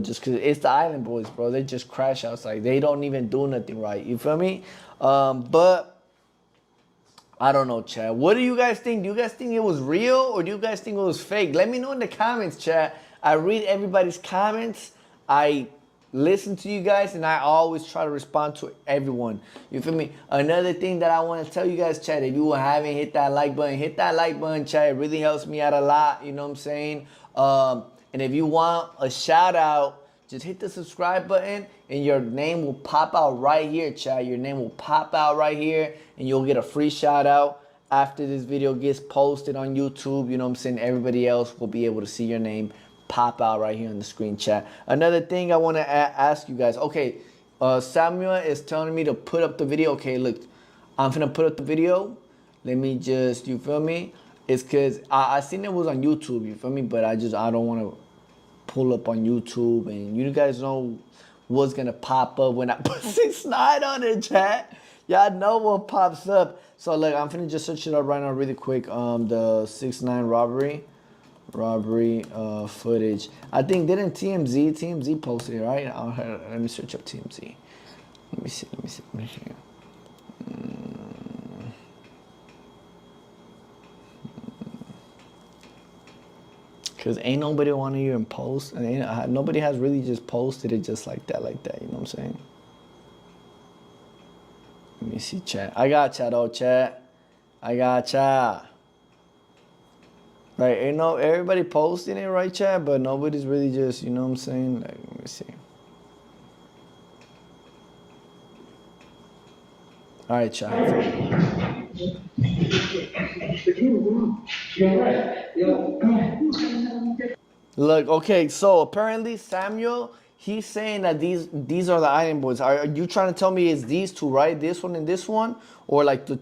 just because it's the Island Boys, bro. They just crash outside. They don't even do nothing right. You feel me? But I don't know, chat. What do you guys think? Do you guys think it was real or do you guys think it was fake? Let me know in the comments, chat. I read everybody's comments. I listen to you guys and I always try to respond to everyone. You feel me? Another thing that I want to tell you guys, chat, if you haven't hit that like button, hit that like button, chat. It really helps me out a lot. You know what I'm saying? And if you want a shout out, just hit the subscribe button and your name will pop out right here, chat. Your name will pop out right here and you'll get a free shout out after this video gets posted on YouTube. You know what I'm saying? Everybody else will be able to see your name pop out right here on the screen, chat. Another thing I want to ask you guys. Okay, Samuel is telling me to put up the video. Okay, look, I'm finna put up the video. Let me just, you feel me? It's because I seen it was on YouTube, you feel me? But I don't want to pull up on YouTube, and you guys know what's gonna pop up when I put 6ix9ine on it, chat. Y'all know what pops up. So look, I'm finna just search it up right now really quick. The 6ix9ine robbery footage. I think didn't TMZ posted it, right? Let me search up TMZ. Let me see. Because ain't nobody want to even post. And nobody has really just posted it just like that. You know what I'm saying? Let me see, chat. I got chat, chat. I got chat. Right, ain't no everybody posting it, right, chat? But nobody's really just, you know what I'm saying? Like, let me see. All right, chat. Look, okay, so apparently Samuel, he's saying that these are the Island Boys. Are you trying to tell me it's these two, right? This one and this one, or like the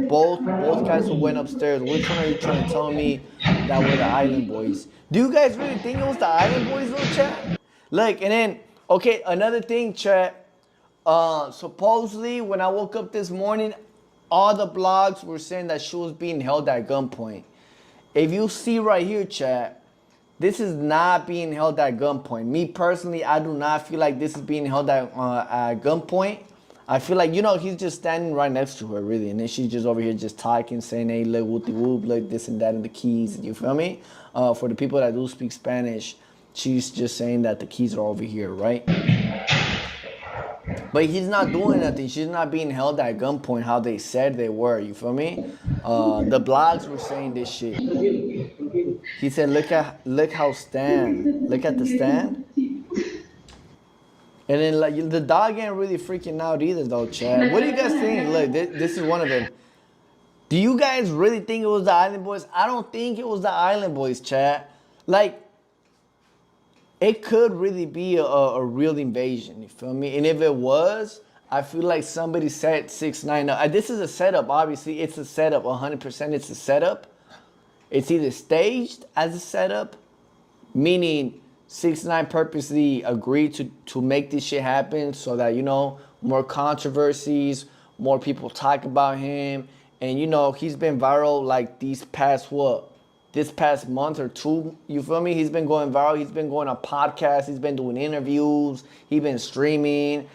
both guys who went upstairs? Which one are you trying to tell me that were the Island Boys? Do you guys really think it was the Island Boys, though, chat? Like, and then okay, another thing, chat. Supposedly when I woke up this morning, all the blogs were saying that she was being held at gunpoint. If you see right here, chat, this is not being held at gunpoint. Me personally, I do not feel like this is being held at gunpoint. I feel like, you know, he's just standing right next to her, really. And then she's just over here just talking, saying, hey, look, whoop whoop, look, this and that, and the keys. You feel me? For the people that do speak Spanish, she's just saying that the keys are over here, right? But he's not doing nothing. She's not being held at gunpoint how they said they were. You feel me? The blogs were saying this shit. He said, look how stand. Look at the stand. And then like the dog ain't really freaking out either though, Chad. What do you guys think? Look, this is one of them. Do you guys really think it was the Island Boys? I don't think it was the Island Boys, Chad. Like, it could really be a real invasion, you feel me? And if it was, I feel like somebody set 6ix9ine up. This is a setup, obviously. It's a setup, 100% it's a setup. It's either staged as a setup, meaning 6ix9ine purposely agreed to make this shit happen so that, you know, more controversies, more people talk about him. And, you know, he's been viral like this past month or two, you feel me? He's been going viral. He's been going on podcasts. He's been doing interviews. He's been streaming.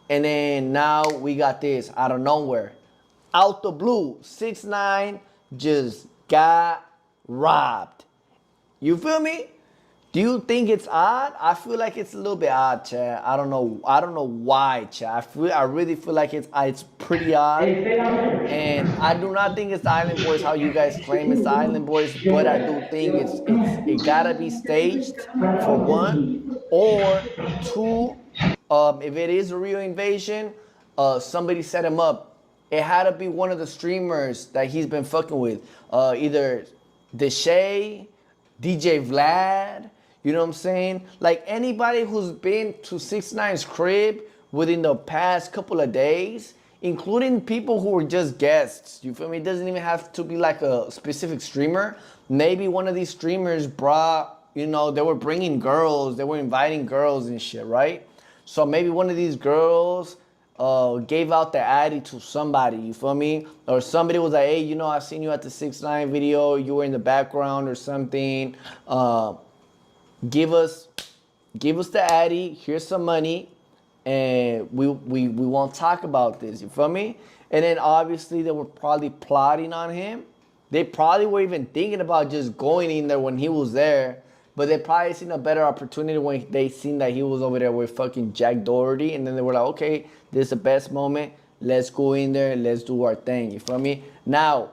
And then now we got this out of nowhere. Out the blue, 6ix9ine just got robbed. You feel me? Do you think it's odd? I feel like it's a little bit odd, Chad. I don't know why, Chad. I really feel like it's pretty odd. And I do not think it's the Island Boys how you guys claim it's the Island Boys, but I do think it gotta be staged for one, or two, if it is a real invasion, somebody set him up. It had to be one of the streamers that he's been fucking with, either Deshay, DJ Vlad. You know what I'm saying? Like anybody who's been to 6ix9ine's crib within the past couple of days, including people who were just guests. You feel me? It doesn't even have to be like a specific streamer. Maybe one of these streamers brought, you know, they were bringing girls, they were inviting girls and shit, right? So maybe one of these girls gave out their ID to somebody, you feel me? Or somebody was like, hey, you know, I've seen you at the 6ix9ine video, you were in the background or something. Give us give us the addy, here's some money, and we won't talk about this. You feel me? And then obviously they were probably plotting on him. They probably were even thinking about just going in there when he was there. But they probably seen a better opportunity when they seen that he was over there with fucking Jack Doherty. And then they were like, okay, this is the best moment. Let's go in there. Let's do our thing. You feel me? Now,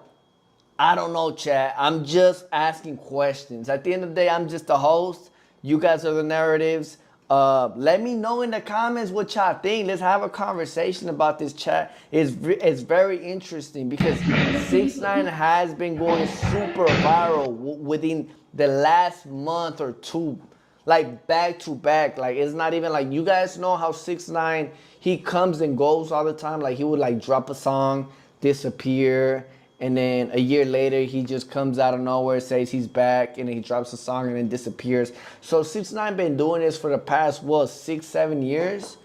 I don't know, chat. I'm just asking questions. At the end of the day, I'm just the host. You guys are the narratives. Let me know in the comments what y'all think. Let's have a conversation about this, chat. It's very interesting because 6ix9ine has been going super viral within the last month or two, like back to back. Like it's not even like, you guys know how 6ix9ine, he comes and goes all the time. Like he would like drop a song, disappear, and then a year later, he just comes out of nowhere, says he's back, and then he drops a song and then disappears. So 6ix9ine been doing this for the past, what, 6-7 years?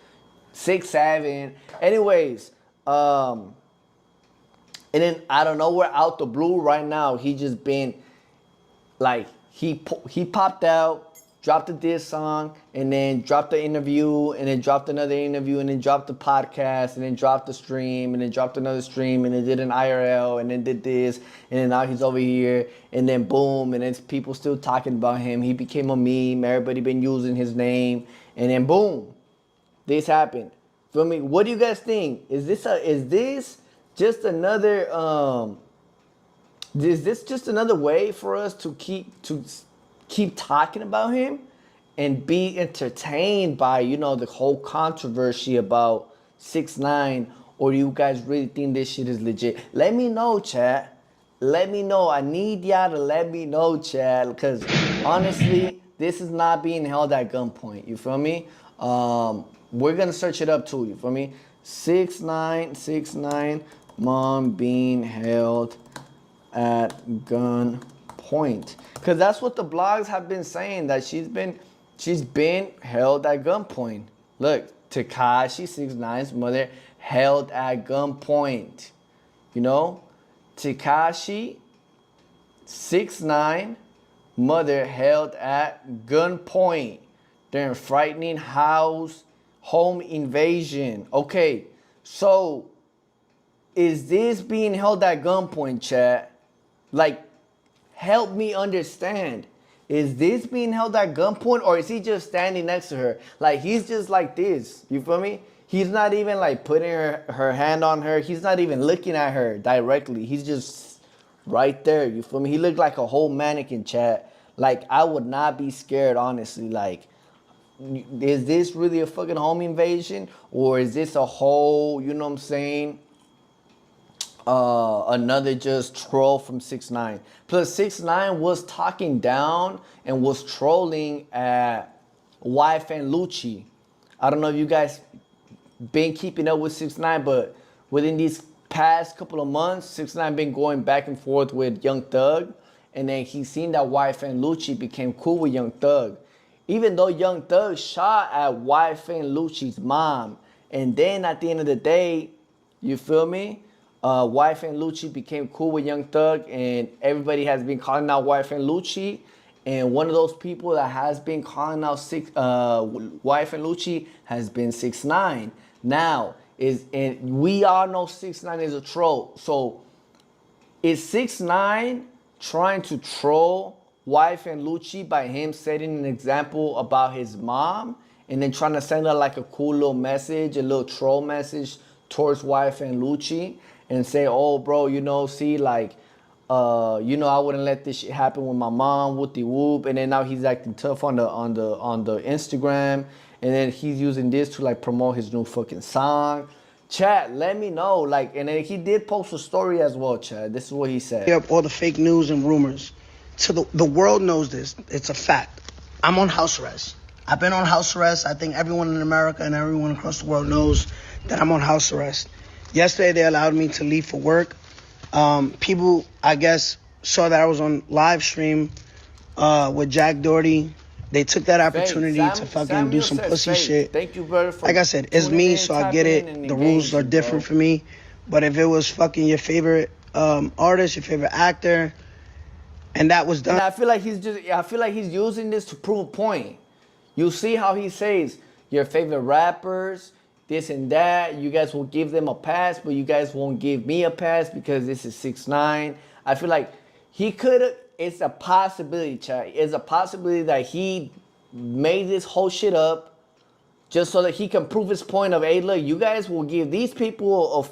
6-7. Anyways, and then out of nowhere, out the blue, right now, he just been, like, he popped out, dropped a diss song, and then dropped the interview, and then dropped another interview, and then dropped the podcast, and then dropped the stream, and then dropped another stream, and then did an IRL, and then did this, and then now he's over here, and then boom, and then people still talking about him. He became a meme. Everybody been using his name, and then boom, this happened. Feel me? What do you guys think? Is this just another is this just another way for us to keep talking about him and be entertained by, you know, the whole controversy about 6ix9ine? Or do you guys really think this shit is legit? Let me know, chat. Let me know. I need y'all to let me know, chat, because honestly, this is not being held at gunpoint. You feel me? We're gonna search it up too. You feel me? 6ix9ine mom being held at gunpoint. Because that's what the blogs have been saying, that she's been held at gunpoint. Look, Tekashi 6ix9ine's mother held at gunpoint. You know, Tekashi 6ix9ine mother held at gunpoint during frightening home invasion. Okay, so is this being held at gunpoint, chat? Like, help me understand. Is this being held at gunpoint, or is he just standing next to her? Like, he's just like this. You feel me? He's not even like putting her hand on her. He's not even looking at her directly. He's just right there. You feel me? He looked like a whole mannequin, chat. Like, I would not be scared, honestly. Like, is this really a fucking home invasion? Or is this a whole, you know what I'm saying, another just troll from 6ix9ine? Plus 6ix9ine was talking down and was trolling at Wife and Lucci. I don't know if you guys been keeping up with 6ix9ine, but within these past couple of months, 6ix9ine been going back and forth with Young Thug, and then he seen that Wife and Lucci became cool with Young Thug. Even though Young Thug shot at Wife and Lucci's mom, and then at the end of the day, you feel me? Wife and Lucci became cool with Young Thug, and everybody has been calling out Wife and Lucci. And one of those people that has been calling out Wife and Lucci has been 6ix9ine. Now, we all know 6ix9ine is a troll. So, is 6ix9ine trying to troll Wife and Lucci by him setting an example about his mom, and then trying to send her like a cool little message, a little troll message towards Wife and Lucci, and say, oh, bro, you know, see, like, you know, I wouldn't let this shit happen with my mom, whoop de whoop. And then now he's acting tough on the Instagram, and then he's using this to like promote his new fucking song. Chat, let me know. Like, and then he did post a story as well, chat. This is what he said. Up all the fake news and rumors. So the world knows this. It's a fact. I'm on house arrest. I've been on house arrest. I think everyone in America and everyone across the world knows that I'm on house arrest. Yesterday, they allowed me to leave for work. People, I guess, saw that I was on live stream with Jack Doherty. They took that opportunity to fucking do some pussy shit. Thank you, brother. Like I said, it's me, so I get it. The rules are different for me. But if it was fucking your favorite artist, your favorite actor, and that was done. And I feel like he's using this to prove a point. You see how he says your favorite rappers, this and that. You guys will give them a pass, but you guys won't give me a pass because this is 6ix9ine. I feel like he could. It's a possibility, chat. It's a possibility that he made this whole shit up just so that he can prove his point of, hey, look, you guys will give these people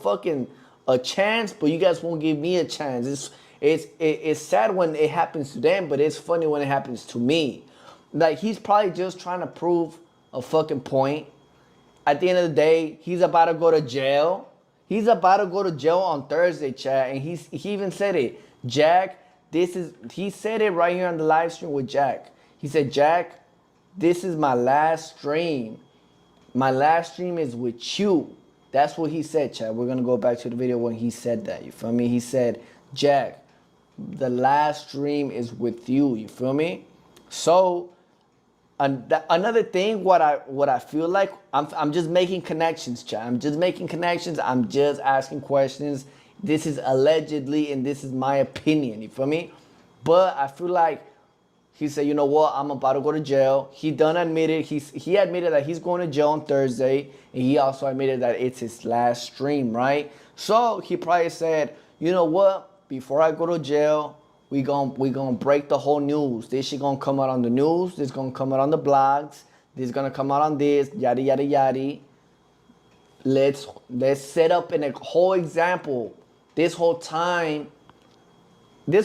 a chance, but you guys won't give me a chance. It's sad when it happens to them, but it's funny when it happens to me. Like, he's probably just trying to prove a fucking point. At the end of the day, he's about to go to jail. He's about to go to jail on Thursday, chat, and he even said it. Jack, he said it right here on the live stream with Jack. He said, Jack, this is my last stream. My last stream is with you. That's what he said, chat. We're going to go back to the video when he said that. You feel me? He said, Jack, the last stream is with you. You feel me? So, another thing, what I feel like, I'm just making connections, chat. I'm just making connections. I'm just asking questions. This is allegedly, and this is my opinion. You feel me? But I feel like he said, you know what? I'm about to go to jail. He done admitted. He admitted that he's going to jail on Thursday, and he also admitted that it's his last stream, right? So he probably said, you know what? Before I go to jail, we gonna break the whole news. This shit gonna come out on the news. This gonna come out on the blogs. This gonna come out on this. Yada yada yada. Let's set up a whole example. This whole time, you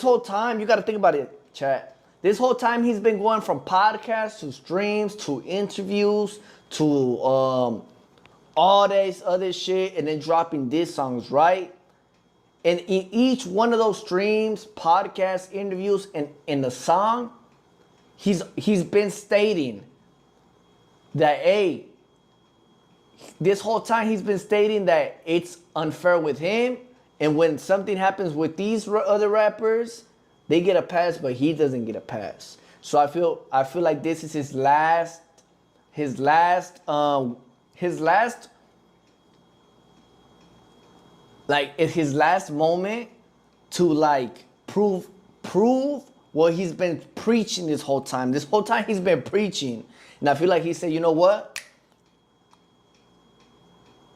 gotta think about it, chat. This whole time he's been going from podcasts to streams to interviews to all this other shit, and then dropping diss songs, right? And in each one of those streams, podcasts, interviews, and in the song, he's been stating that, hey, this whole time he's been stating that it's unfair with him, and when something happens with these other rappers, they get a pass, but he doesn't get a pass. So I feel like this is his last like it's his last moment to like prove what he's been preaching this whole time. This whole time he's been preaching. And I feel like he said, you know what?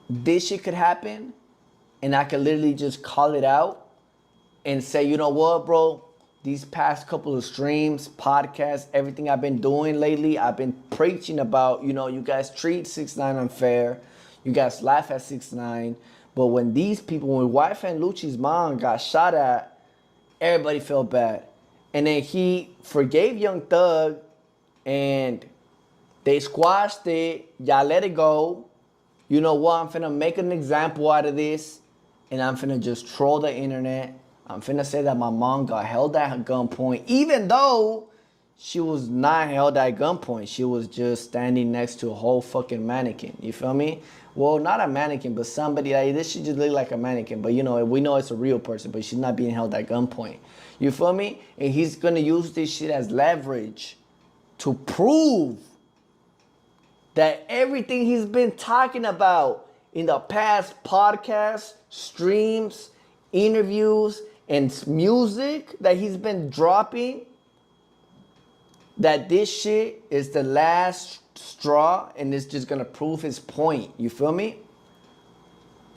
This shit could happen, and I could literally just call it out and say, you know what, bro? These past couple of streams, podcasts, everything I've been doing lately, I've been preaching about, you know, you guys treat 6ix9ine unfair. You guys laugh at 6ix9ine. But when these people, when Wife and Lucci's mom got shot at, everybody felt bad. And then he forgave Young Thug, and they squashed it. Y'all let it go. You know what? I'm finna make an example out of this, and I'm finna just troll the internet. I'm finna say that my mom got held at gunpoint, even though she was not held at gunpoint. She was just standing next to a whole fucking mannequin. You feel me? Well, not a mannequin, but somebody like this. She just look like a mannequin, but you know, we know it's a real person, but she's not being held at gunpoint. You feel me? And he's gonna use this shit as leverage to prove that everything he's been talking about in the past podcasts, streams, interviews, and music that he's been dropping, that this shit is the last straw and it's just gonna prove his point. You feel me?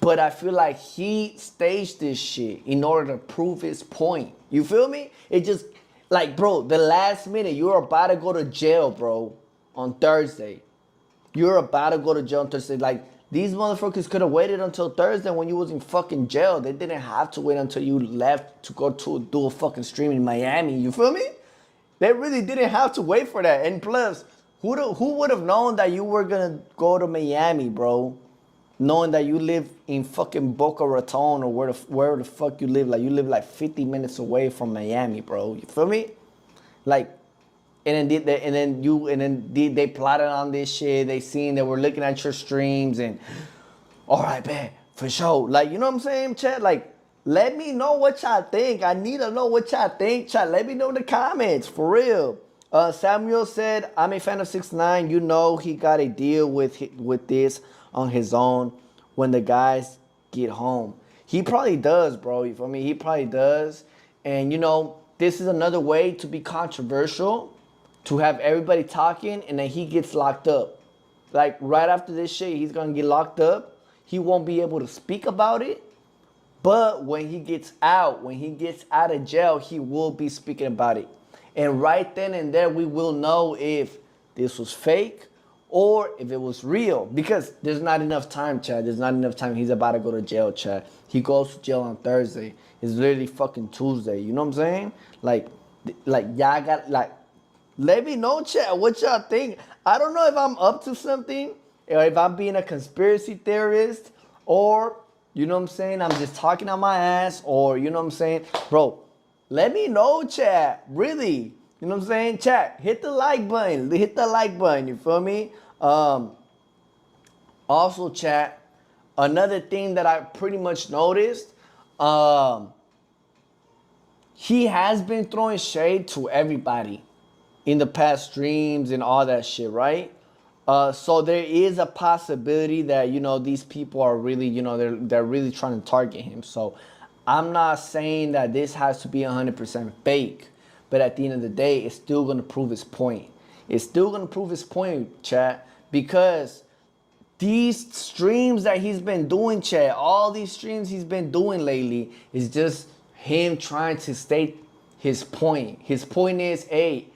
But I feel like he staged this shit in order to prove his point. You feel me? It just, like, bro, the last minute, you're about to go to jail, bro, on Thursday. You're about to go to jail on Thursday. Like, these motherfuckers could have waited until Thursday when you was in fucking jail. They didn't have to wait until you left to go to do a fucking stream in Miami. You feel me? They really didn't have to wait for that. And plus, who would have known that you were gonna go to Miami, bro? Knowing that you live in fucking Boca Raton or where the fuck you live. Like, you live like 50 minutes away from Miami, bro. You feel me? Like, and then they plotted on this shit. They were looking at your streams and, all right, man, for sure. Like, you know what I'm saying, chat? Like, let me know what y'all think. I need to know what y'all think, chat. Let me know in the comments, for real. Samuel said, I'm a fan of 6ix9ine. You know he got a deal with this on his own when the guys get home. He probably does, bro. You feel me? He probably does. And, you know, this is another way to be controversial. to have everybody talking, and then he gets locked up. Like right after this shit, he's gonna get locked up. He won't be able to speak about it. But when he gets out of jail, he will be speaking about it. And right then and there, we will know if this was fake or if it was real. Because there's not enough time, Chad. There's not enough time. He's about to go to jail, Chad. He goes to jail on Thursday. It's literally fucking Tuesday. You know what I'm saying? Like y'all got, like, let me know, Chad, what y'all think. I don't know if I'm up to something or if I'm being a conspiracy theorist or, you know what I'm saying, I'm just talking on my ass, or, you know what I'm saying? Bro, let me know, chat. Really. You know what I'm saying? Chat, hit the like button. Hit the like button. You feel me? Also, chat, another thing that I pretty much noticed, he has been throwing shade to everybody in the past streams and all that shit, right? So there is a possibility that, you know, these people are really, you know, they're really trying to target him. So I'm not saying that this has to be 100% fake, but at the end of the day, it's still going to prove his point. It's still going to prove his point, chat, because these streams that he's been doing, chat, all these streams he's been doing lately is just him trying to state his point. His point is, hey,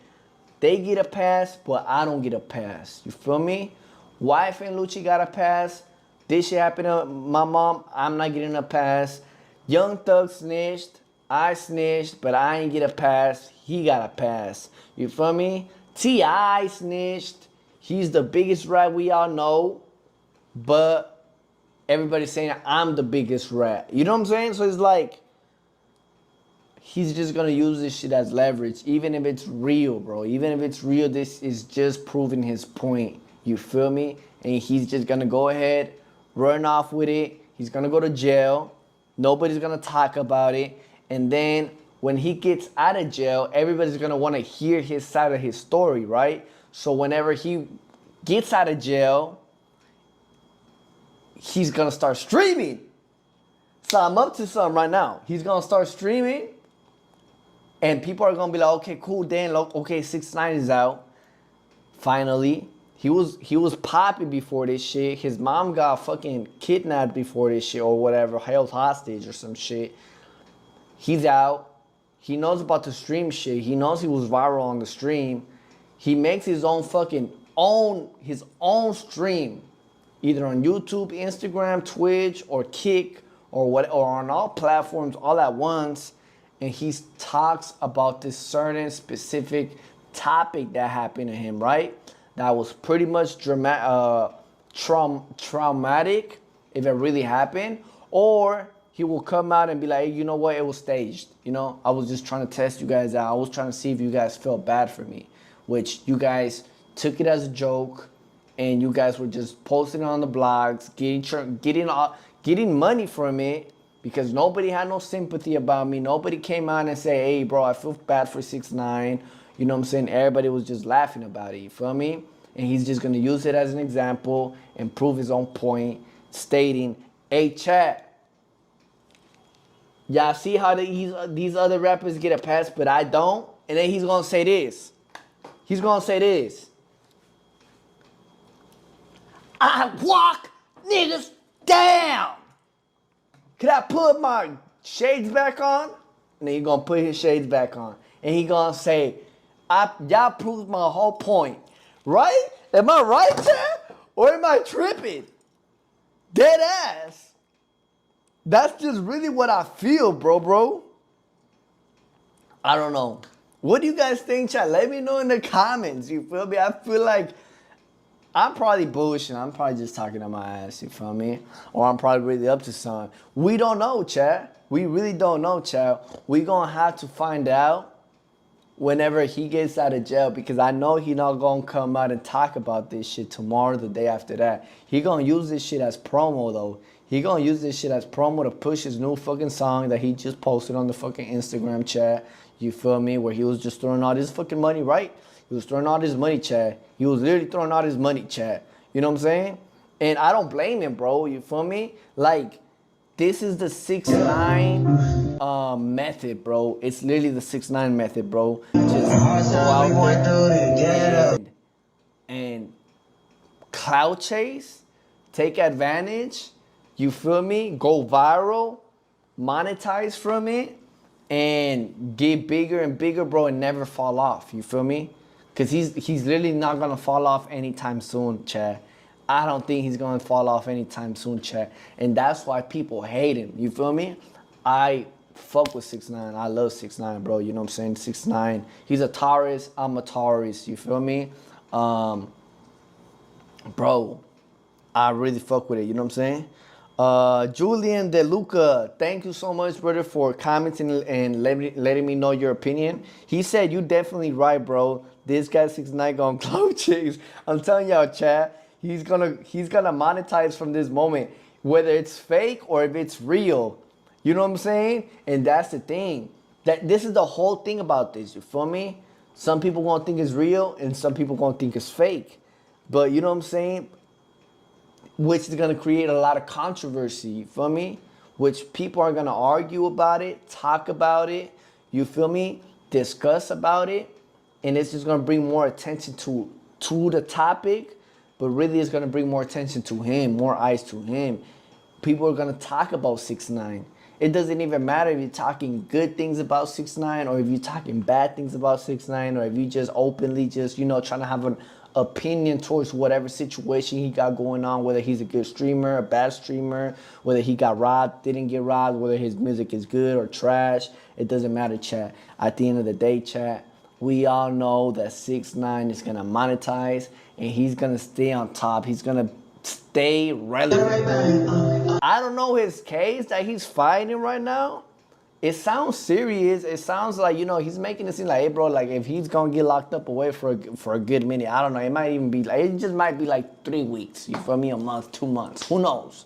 they get a pass, but I don't get a pass. You feel me? Wife and Lucci got a pass. This shit happened to my mom. I'm not getting a pass. Young Thug snitched. I snitched, but I ain't get a pass. He got a pass. You feel me? T.I. snitched. He's the biggest rat we all know. But everybody's saying I'm the biggest rat. You know what I'm saying? So it's like, he's just gonna use this shit as leverage, even if it's real, bro. Even if it's real, this is just proving his point. You feel me? And he's just gonna go ahead, run off with it. He's gonna go to jail. Nobody's gonna talk about it. And then when he gets out of jail, everybody's gonna wanna hear his side of his story, right? So whenever he gets out of jail, he's gonna start streaming. So I'm up to something right now. He's gonna start streaming. And people are gonna be like, okay, cool, Dan. Okay, 6ix9ine is out. Finally, he was popping before this shit. His mom got fucking kidnapped before this shit or whatever, held hostage or some shit. He's out. He knows about the stream shit. He knows he was viral on the stream. He makes his own his own stream, either on YouTube, Instagram, Twitch, or Kick, or on all platforms all at once. And he talks about this certain specific topic that happened to him, right? That was pretty much traumatic, if it really happened. Or he will come out and be like, hey, you know what, it was staged. You know, I was just trying to test you guys out. I was trying to see if you guys felt bad for me, which you guys took it as a joke, and you guys were just posting it on the blogs, getting money from it, because nobody had no sympathy about me. Nobody came out and said, hey, bro, I feel bad for 6ix9ine. You know what I'm saying? Everybody was just laughing about it. You feel me? And he's just going to use it as an example and prove his own point, stating, hey, chat, y'all see how these other rappers get a pass, but I don't? And then he's going to say this. He's going to say this. I walk niggas down. Could I put my shades back on? And then he's going to put his shades back on. And he's going to say, y'all proved my whole point. Right? Am I right, Chad? Or am I tripping? Dead ass. That's just really what I feel, bro. I don't know. What do you guys think, Chad? Let me know in the comments. You feel me? I feel like I'm probably bullshitting. I'm probably just talking on my ass, you feel me? Or I'm probably really up to something. We don't know, Chad. We really don't know, Chad. We gonna have to find out whenever he gets out of jail, because I know he not gonna come out and talk about this shit tomorrow, the day after that. He gonna use this shit as promo, though. He gonna use this shit as promo to push his new fucking song that he just posted on the fucking Instagram, chat. You feel me? Where he was just throwing all his fucking money, right? He was throwing all his money, Chad. He was literally throwing all his money, Chad. You know what I'm saying? And I don't blame him, bro. You feel me? Like, this is the 6ix9ine method, bro. It's literally the 6ix9ine method, bro. Just go out there and cloud chase, take advantage, you feel me? Go viral, monetize from it, and get bigger and bigger, bro, and never fall off. You feel me? Cause he's literally not gonna fall off anytime soon, Chad. I don't think he's gonna fall off anytime soon, Chad. And that's why people hate him. You feel me? I fuck with 6ix9ine. I love 6ix9ine, bro. You know what I'm saying? 6ix9ine. He's a Taurus. I'm a Taurus. You feel me? Bro, I really fuck with it. You know what I'm saying? Julian De Luca, thank you so much, brother, for commenting and letting me know your opinion. He said you definitely right, bro. This guy 6ix9ine gonna cloud chase. I'm telling y'all, chat. He's gonna monetize from this moment, whether it's fake or if it's real. You know what I'm saying? And that's the thing. That this is the whole thing about this. You feel me? Some people gonna think it's real, and some people gonna think it's fake. But you know what I'm saying? Which is gonna create a lot of controversy. You feel me? Which people are gonna argue about it, talk about it. You feel me? Discuss about it, and it's just gonna bring more attention to the topic. But really, it's gonna bring more attention to him, more eyes to him. People are gonna talk about 6ix9ine. It doesn't even matter if you're talking good things about 6ix9ine or if you're talking bad things about 6ix9ine or if you just openly just, you know, trying to have an opinion towards whatever situation he got going on, whether he's a good streamer, a bad streamer, whether he got robbed, didn't get robbed, whether his music is good or trash. It doesn't matter, chat. At the end of the day, chat, we all know that 6ix9ine is gonna monetize and he's gonna stay on top. He's gonna stay relevant. I don't know his case that he's fighting right now. It sounds serious. It sounds like, you know, he's making it seem like, hey, bro, like if he's gonna get locked up away for a good minute, I don't know. It might even be like, it just might be like 3 weeks. You feel me? A month, 2 months. Who knows?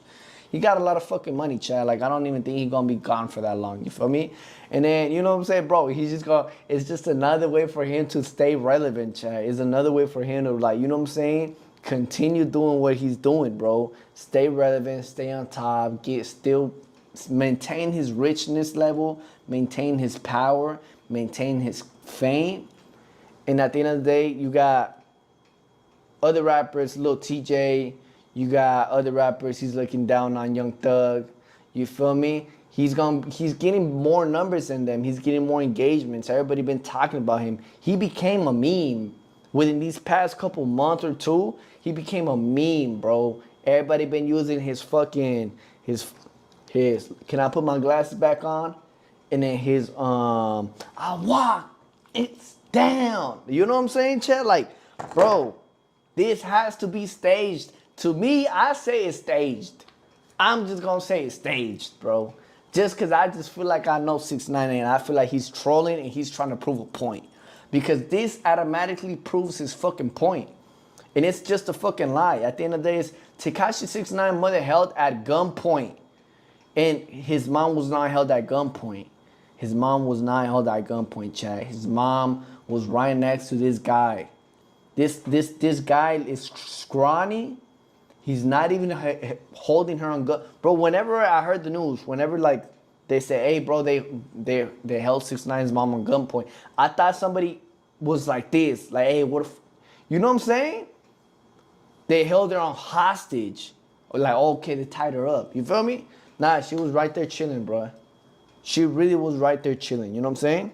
He got a lot of fucking money, Chad. Like, I don't even think he's gonna be gone for that long. You feel me? And then, you know what I'm saying, bro? He's just gonna, it's just another way for him to stay relevant, Chad. It's another way for him to, like, you know what I'm saying? Continue doing what he's doing, bro. Stay relevant, stay on top, maintain his richness level, maintain his power, maintain his fame. And at the end of the day, you got other rappers, Lil TJ, you got other rappers, he's looking down on Young Thug. You feel me? He's getting more numbers than them. He's getting more engagements. Everybody been talking about him. He became a meme. Within these past couple months or two, he became a meme, bro. Everybody been using his fucking, his, can I put my glasses back on? And then his, I walk, it's down. You know what I'm saying, Chad? Like, bro, this has to be staged. To me, I say it's staged. I'm just gonna say it's staged, bro. Just cause I just feel like I know 6ix9ine and I feel like he's trolling and he's trying to prove a point. Because this automatically proves his fucking point. And it's just a fucking lie. At the end of the day, it's Tekashi 6ix9ine mother held at gunpoint. And his mom was not held at gunpoint. His mom was not held at gunpoint, Chad. His mom was right next to this guy. This guy is scrawny. He's not even holding her on gun. Bro, whenever I heard the news, whenever like they say, hey, bro, they held 6ix9ine's mom on gunpoint, I thought somebody was like this. Like, hey, what if, you know what I'm saying? They held her on hostage. Like, okay, they tied her up. You feel me? Nah, she was right there chilling, bro. She really was right there chilling. You know what I'm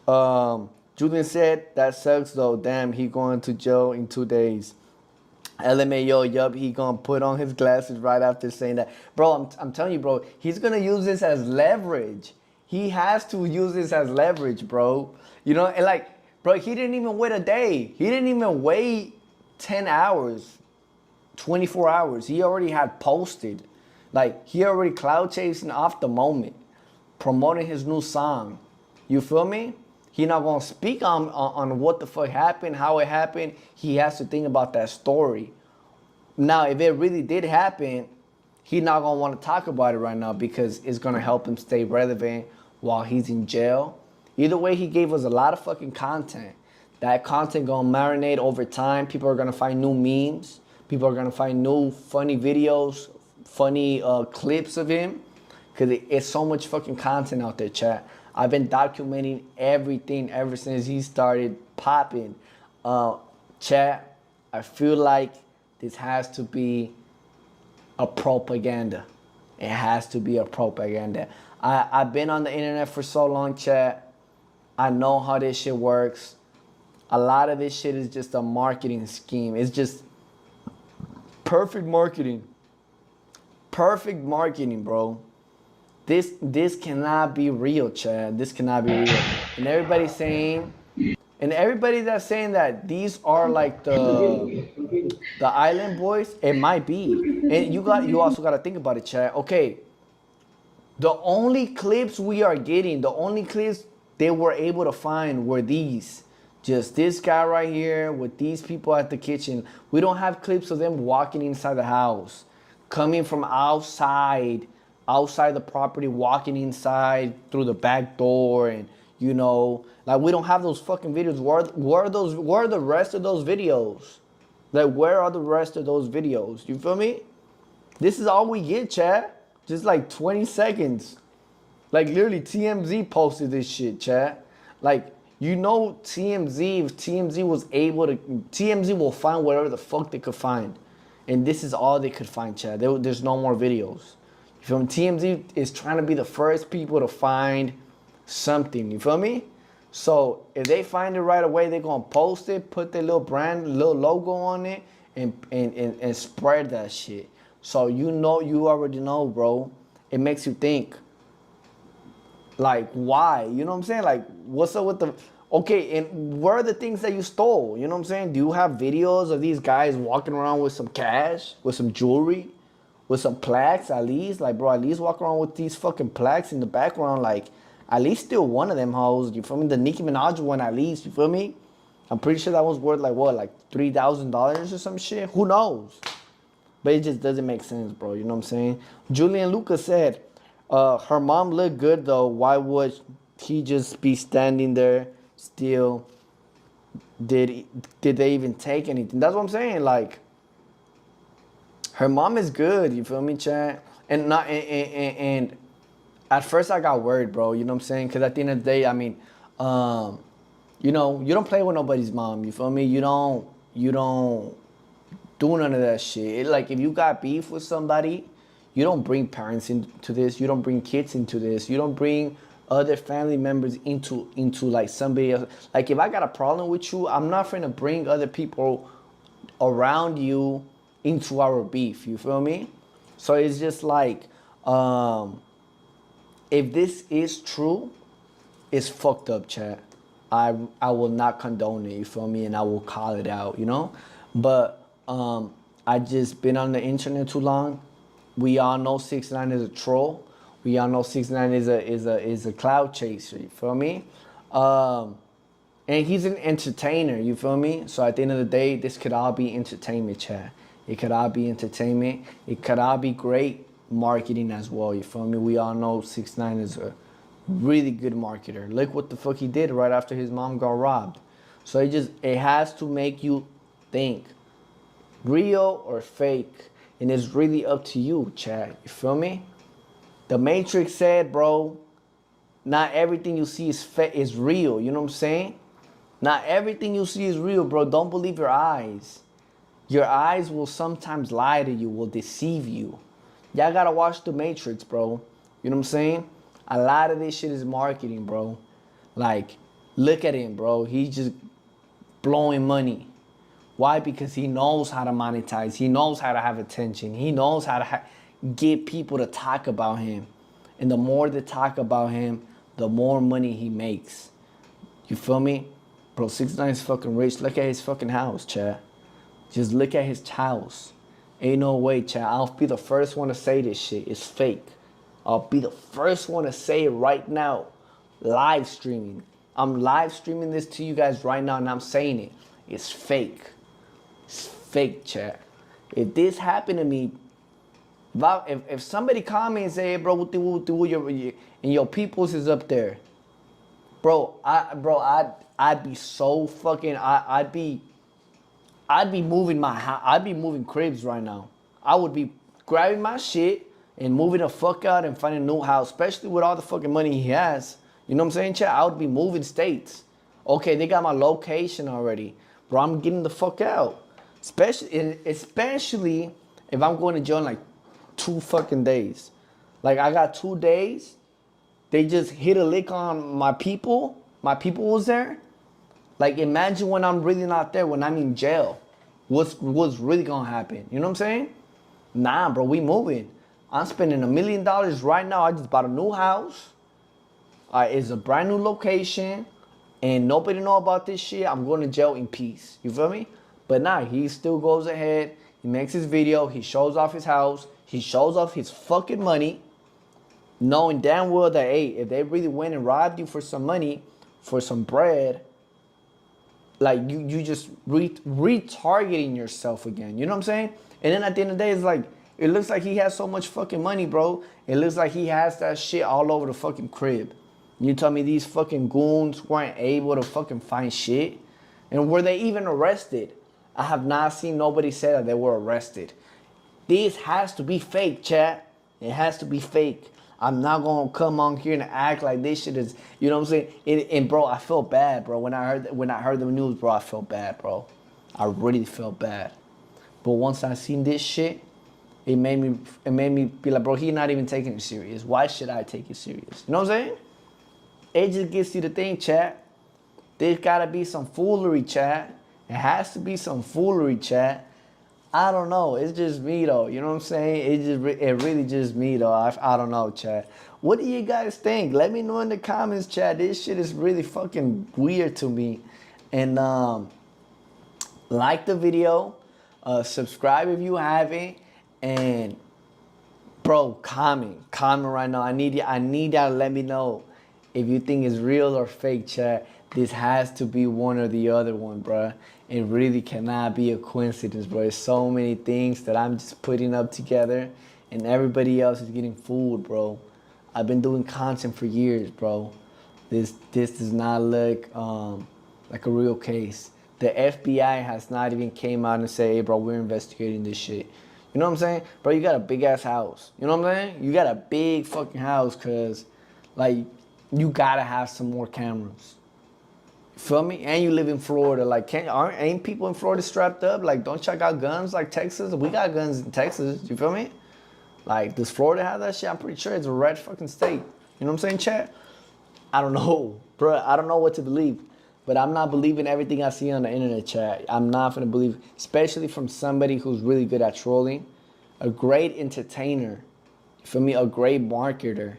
saying? Julian said, that sucks though. Damn, he going to jail in 2 days. LMAO, yup, he gonna put on his glasses right after saying that. Bro, I'm telling you, bro, he's gonna use this as leverage. He has to use this as leverage, bro. You know, and like, bro, he didn't even wait a day. He didn't even wait 10 hours, 24 hours. He already had posted. Like, he already cloud chasing off the moment, promoting his new song. You feel me? He not gonna speak on what the fuck happened, how it happened. He has to think about that story. Now, if it really did happen, he not gonna want to talk about it right now because it's gonna help him stay relevant while he's in jail. Either way, he gave us a lot of fucking content. That content gonna marinate over time. People are gonna find new memes. People are gonna find new funny videos, funny clips of him. Because it's so much fucking content out there, chat. I've been documenting everything ever since he started popping. Chat, I feel like this has to be a propaganda. It has to be a propaganda. I've been on the internet for so long, chat. I know how this shit works. A lot of this shit is just a marketing scheme. It's just perfect marketing. Perfect marketing, bro. This cannot be real, Chad. This cannot be real. And everybody's saying, and everybody that's saying that these are like the island boys, it might be. And you also gotta think about it, Chad. Okay, the only clips we are getting, the only clips they were able to find were these. Just this guy right here with these people at the kitchen. We don't have clips of them walking inside the house, coming from outside the property, walking inside through the back door, and like we don't have those fucking videos. Where are the rest of those videos? Like where are the rest of those videos? You feel me? This is all we get, Chad. Just like 20 seconds. Like literally TMZ posted this shit, Chad. Like, TMZ, if TMZ was able to, TMZ will find whatever the fuck they could find. And this is all they could find, Chad. There's no more videos. You feel me? TMZ is trying to be the first people to find something. You feel me? So if they find it right away, they're gonna post it, put their little brand, little logo on it, and spread that shit. So you already know, bro. It makes you think. Like, why? You know what I'm saying? Like, what's up with the... Okay, and where are the things that you stole? You know what I'm saying? Do you have videos of these guys walking around with some cash, with some jewelry, with some plaques at least? Like, bro, at least walk around with these fucking plaques in the background. Like, at least steal one of them hoes. You feel me? The Nicki Minaj one at least. You feel me? I'm pretty sure that was worth like, what, like $3,000 or some shit? Who knows? But it just doesn't make sense, bro. You know what I'm saying? Julian Lucas said, her mom looked good, though. Why would he just be standing there still? Did they even take anything? That's what I'm saying. Like, her mom is good. You feel me, chat? And at first I got worried, bro. You know what I'm saying? Because at the end of the day, I mean, you don't play with nobody's mom. You feel me? You don't do none of that shit. Like, if you got beef with somebody, you don't bring parents into this. You don't bring kids into this. You don't bring other family members into like somebody else. Like, if I got a problem with you, I'm not finna bring other people around you into our beef. You feel me? So it's just like, if this is true, it's fucked up, chat. I will not condone it. You feel me? And I will call it out. But I just been on the internet too long. We all know 6ix9ine is a troll. We all know 6ix9ine is a cloud chaser. You feel me? And he's an entertainer. You feel me? So at the end of the day, this could all be entertainment, chat. It could all be entertainment. It could all be great marketing as well. You feel me? We all know 6ix9ine is a really good marketer. Look what the fuck he did right after his mom got robbed. So it has to make you think, real or fake. And it's really up to you, chat. You feel me? The Matrix said, bro, not everything you see is real. You know what I'm saying? Not everything you see is real, bro. Don't believe your eyes. Your eyes will sometimes lie to you, will deceive you. Y'all gotta watch The Matrix, bro. You know what I'm saying? A lot of this shit is marketing, bro. Like, look at him, bro. He's just blowing money. Why? Because he knows how to monetize. He knows how to have attention. He knows how to get people to talk about him. And the more they talk about him, the more money he makes. You feel me? Bro, 6ix9ine is fucking rich. Look at his fucking house, chat. Just look at his house. Ain't no way, chat. I'll be the first one to say this shit. It's fake. I'll be the first one to say it right now. Live streaming. I'm live streaming this to you guys right now and I'm saying it. It's fake. It's fake, chat. If this happened to me, if somebody call me and say, hey, bro, and your peoples is up there, bro, I'd be so fucking, I'd be moving my house. I'd be moving cribs right now. I would be grabbing my shit and moving the fuck out and finding a new house, especially with all the fucking money he has. You know what I'm saying, chat? I would be moving states. Okay, they got my location already. Bro, I'm getting the fuck out. Especially if I'm going to jail in like 2 fucking days. Like, I got 2 days. They just hit a lick on my people. My people was there. Like, imagine when I'm really not there, when I'm in jail. What's really gonna happen? You know what I'm saying? Nah, bro, we moving. I'm spending $1 million right now. I just bought a new house. It's a brand new location. And nobody know about this shit. I'm going to jail in peace. You feel me? But nah, he still goes ahead. He makes his video. He shows off his house. He shows off his fucking money. Knowing damn well that, hey, if they really went and robbed you for some money, for some bread, like, you just retargeting yourself again. You know what I'm saying? And then at the end of the day, it's like, it looks like he has so much fucking money, bro. It looks like he has that shit all over the fucking crib. You tell me these fucking goons weren't able to fucking find shit? And were they even arrested? I have not seen nobody say that they were arrested. This has to be fake, chat. It has to be fake. I'm not gonna come on here and act like this shit is, you know what I'm saying? And bro, I felt bad, bro. When I heard the news, bro, I felt bad, bro. I really felt bad. But once I seen this shit, it made me be like, bro, he not even taking it serious. Why should I take it serious? You know what I'm saying? It just gets you the thing, chat. There's gotta be some foolery, chat. It has to be some foolery, chat. I don't know. It's just me, though. You know what I'm saying? It really just me, though. I don't know, chat. What do you guys think? Let me know in the comments, chat. This shit is really fucking weird to me. And like the video. Subscribe if you haven't. And bro, comment right now. I need y'all to let me know if you think it's real or fake, chat. This has to be one or the other one, bro. It really cannot be a coincidence, bro. There's so many things that I'm just putting up together and everybody else is getting fooled, bro. I've been doing content for years, bro. This does not look like a real case. The FBI has not even came out and say, hey, bro, we're investigating this shit. You know what I'm saying? Bro, you got a big ass house. You know what I'm saying? You got a big fucking house, cause like you gotta have some more cameras. You feel me? And you live in Florida. Like, ain't people in Florida strapped up? Like, don't y'all got guns like Texas? We got guns in Texas. You feel me? Like, does Florida have that shit? I'm pretty sure it's a red fucking state. You know what I'm saying, chat? I don't know, bro. I don't know what to believe. But I'm not believing everything I see on the internet, chat. I'm not gonna believe, especially from somebody who's really good at trolling, a great entertainer, for me, a great marketer.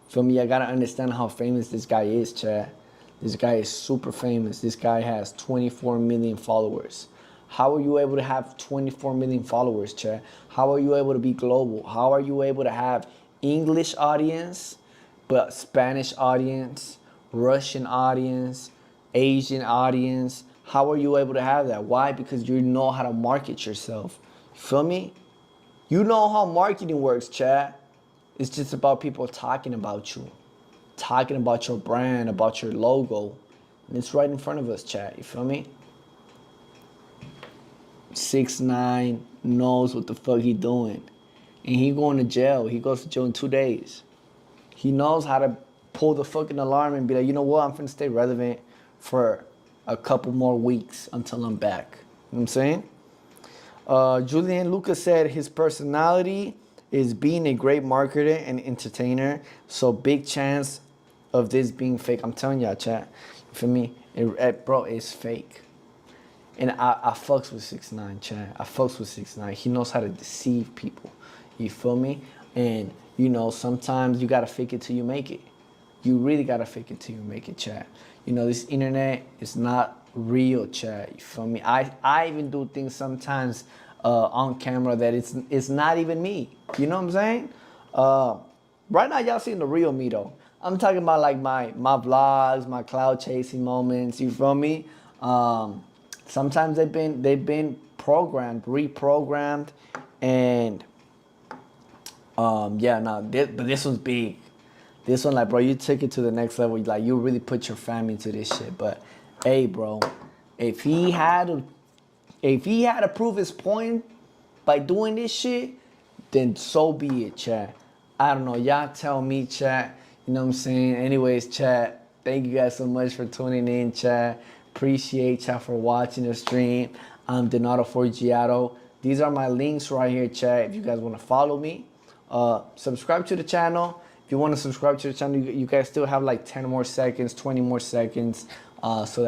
For me, I gotta understand how famous this guy is, chat. This guy is super famous. This guy has 24 million followers. How are you able to have 24 million followers, chat? How are you able to be global? How are you able to have English audience, but Spanish audience, Russian audience, Asian audience? How are you able to have that? Why? Because you know how to market yourself. You feel me? You know how marketing works, chat. It's just about people talking about you, talking about your brand, about your logo. And it's right in front of us, chat. You feel me? 6ix9ine knows what the fuck he doing. And he going to jail. He goes to jail in 2 days. He knows how to pull the fucking alarm and be like, you know what? I'm finna stay relevant for a couple more weeks until I'm back. You know what I'm saying? Julian Lucas said his personality is being a great marketer and entertainer. So big chance of this being fake. I'm telling y'all, chat. For me, bro, it's fake. And I fucks with 6ix9ine, chat. I fucks with 6ix9ine. He knows how to deceive people. You feel me? And, you know, sometimes you gotta fake it till you make it. You really gotta fake it till you make it, chat. You know, this internet is not real, chat. You feel me? I even do things sometimes on camera that it's not even me. You know what I'm saying? Right now, y'all seeing the real me, though. I'm talking about, like, my vlogs, my cloud chasing moments. You feel me? Sometimes they've been reprogrammed, and yeah, no, but this one's big. This one, like, bro, you took it to the next level. Like, you really put your family into this shit. But hey, bro, if he had to prove his point by doing this shit, then so be it, chat. I don't know. Y'all tell me, chat. You know what I'm saying? Anyways, chat, thank you guys so much for tuning in, chat. Appreciate y'all for watching the stream. I'm Donato Forgiato. These are my links right here, chat. If you guys want to follow me, subscribe to the channel. If you want to subscribe to the channel, you guys still have like 10 more seconds, 20 more seconds, so that